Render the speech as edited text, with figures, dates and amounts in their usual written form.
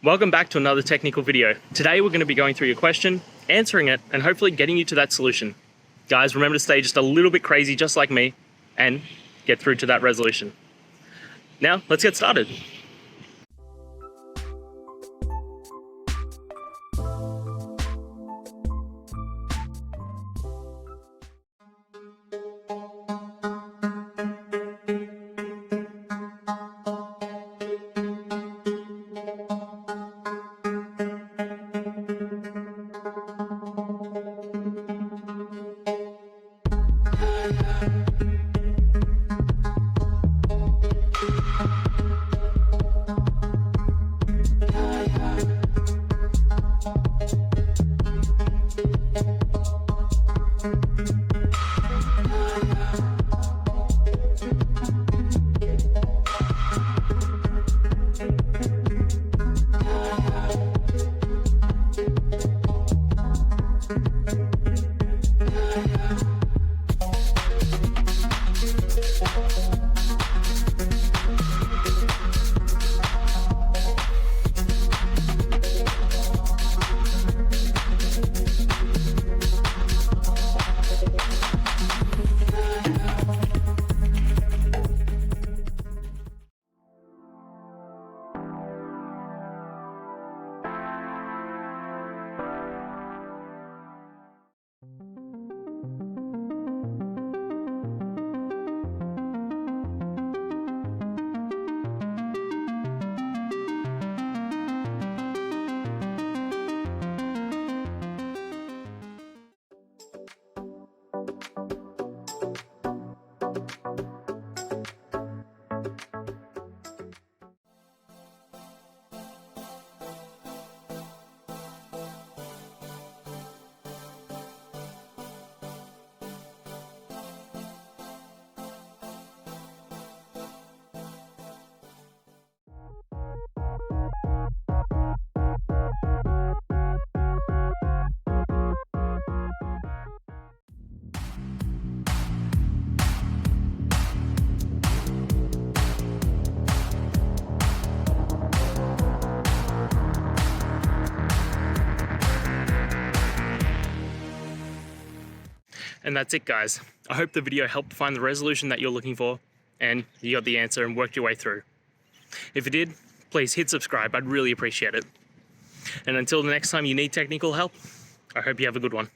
Welcome back to another technical video. Today we're going to be going through your question, answering it, and hopefully getting you to that solution. Guys, remember to stay just a little bit crazy just like me and get through to that resolution. Now, let's get started. And that's it, guys. I hope the video helped find the resolution that you're looking for and you got the answer and worked your way through. If you did, please hit subscribe. I'd really appreciate it. And until the next time you need technical help, I hope you have a good one.